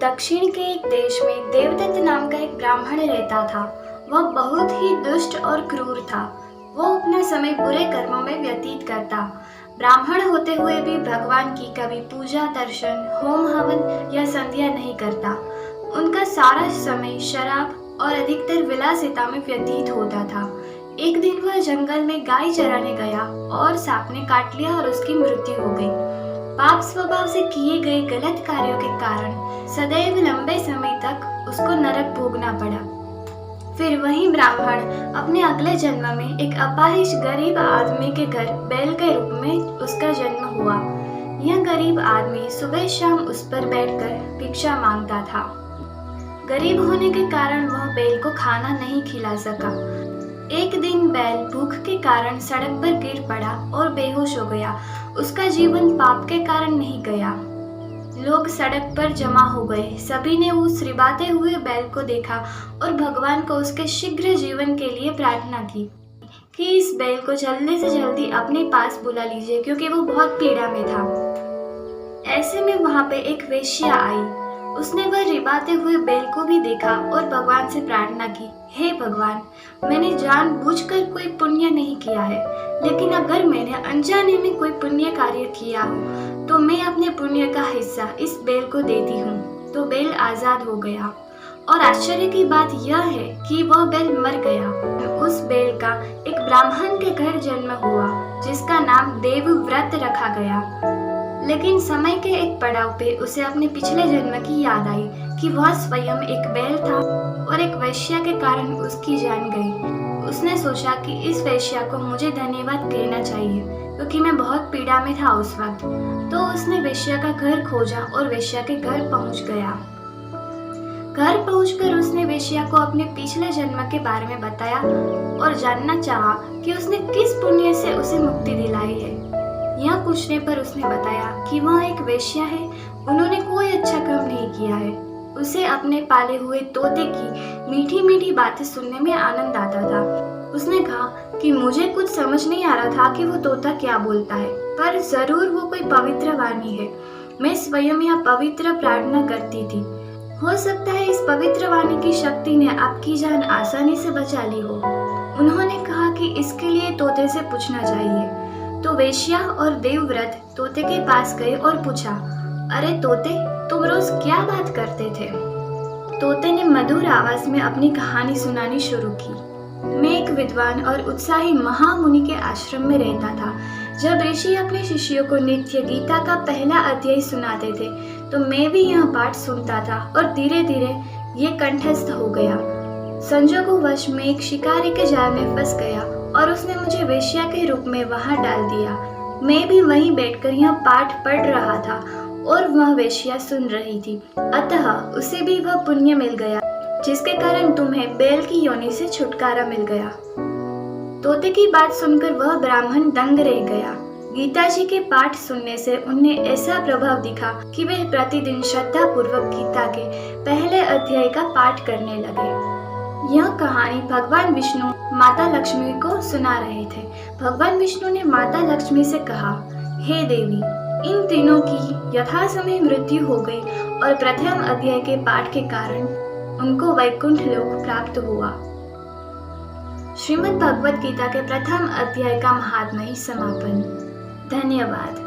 दक्षिण के एक देश में देवदत्त नाम का एक ब्राह्मण रहता था। वह बहुत ही दुष्ट और क्रूर था। वो अपना समय बुरे कर्मों में व्यतीत करता। ब्राह्मण होते हुए भी भगवान की कभी पूजा, दर्शन, होम हवन या संध्या नहीं करता। उनका सारा समय शराब और अधिकतर विलासिता में व्यतीत होता था। एक दिन वह जंगल में गाय चराने गया और सांप ने काट लिया और उसकी मृत्यु हो गई। पाप स्वभाव से किए गए गलत कार्यों के कारण सदैव लंबे समय तक उसको नरक भोगना पड़ा। फिर वही ब्राह्मण अपने अगले जन्म में एक अपाहिज गरीब आदमी के घर बैल के रूप में उसका जन्म हुआ। यह गरीब आदमी सुबह शाम उस पर बैठकर भिक्षा मांगता था। गरीब होने के कारण वह बैल को खाना नहीं खिला सका। एक दिन बैल भूख के कारण सड़क पर गिर पड़ा और बेहोश हो गया। उसका जीवन पाप के कारण नहीं गया। लोग सड़क पर जमा हो गए। सभी ने उस रिबाते हुए बैल को देखा और भगवान को उसके शीघ्र जीवन के लिए प्रार्थना की कि इस बैल को जल्दी से जल्दी अपने पास बुला लीजिए, क्योंकि वो बहुत पीड़ा में था। ऐसे में वहां पे एक वेश्या आई। उसने वह रिबाते हुए बैल को भी देखा और भगवान से प्रार्थना की, हे भगवान, मैंने जानबूझकर कोई पुण्य नहीं किया है, लेकिन अगर मैंने अनजाने में कोई पुण्य कार्य किया हो तो मैं अपने पुण्य का हिस्सा इस बैल को देती हूँ। तो बैल आजाद हो गया और आश्चर्य की बात यह है कि वह बैल मर गया। उस बैल का एक ब्राह्मण के घर जन्म हुआ जिसका नाम देवव्रत रखा गया। लेकिन समय के एक पड़ाव पे उसे अपने पिछले जन्म की याद आई कि वह स्वयं एक बैल था और एक वैश्या के कारण उसकी जान गई। उसने सोचा कि इस वैश्या को मुझे धन्यवाद कहना चाहिए, क्योंकि मैं बहुत पीड़ा में था उस वक्त। तो उसने वैश्या का घर खोजा और वैश्या के घर पहुंच गया। घर पहुंचकर उसने वैश्या को अपने पिछले जन्म के बारे में बताया और जानना चाहा कि उसने किस पुण्य से उसे मुक्ति दिलाई है। यह पूछने पर उसने बताया कि वह एक वेश्या है, उन्होंने कोई अच्छा काम नहीं किया है। उसे अपने पाले हुए तोते की मीठी मीठी बातें सुनने में आनंद आता था। उसने कहा कि मुझे कुछ समझ नहीं आ रहा था कि वो तोता क्या बोलता है, पर जरूर वो कोई पवित्र वाणी है। मैं स्वयं यह पवित्र प्रार्थना करती थी। हो सकता है इस पवित्र वाणी की शक्ति ने आपकी जान आसानी से बचा ली हो। उन्होंने कहा कि इसके लिए तोते से पूछना चाहिए। तो वेश्या और देवव्रत तोते के पास गए और पूछा, अरे तोते, तुम रोज क्या बात करते थे? तोते ने मधुर आवाज में अपनी कहानी सुनानी शुरू की। मैं एक विद्वान और उत्साही महामुनि के आश्रम में रहता था। जब ऋषि अपने शिष्यों को नित्य गीता का पहला अध्याय सुनाते थे तो मैं भी यह पाठ सुनता था और धीरे धीरे ये कंठस्थ हो गया। संजोगवश मैं एक शिकारी के जाल में फंस गया और उसने मुझे वेश्या के रूप में वहां डाल दिया। मैं भी वहीं बैठकर यह पाठ पढ़ रहा था और वह वेश्या सुन रही थी। अतः उसे भी वह पुण्य मिल गया जिसके कारण तुम्हें बैल की योनि से छुटकारा मिल गया। तोते की बात सुनकर वह ब्राह्मण दंग रह गया। गीता जी के पाठ सुनने से उन्हें ऐसा प्रभाव दिखा कि वे प्रतिदिन श्रद्धा पूर्वक गीता के पहले अध्याय का पाठ करने लगे। यह कहानी भगवान विष्णु माता लक्ष्मी को सुना रहे थे। भगवान विष्णु ने माता लक्ष्मी से कहा, हे देवी, इन तीनों की यथासमय मृत्यु हो गई और प्रथम अध्याय के पाठ के कारण उनको वैकुंठ लोक प्राप्त हुआ। श्रीमद् भगवद गीता के प्रथम अध्याय का महात्म्य समापन। धन्यवाद।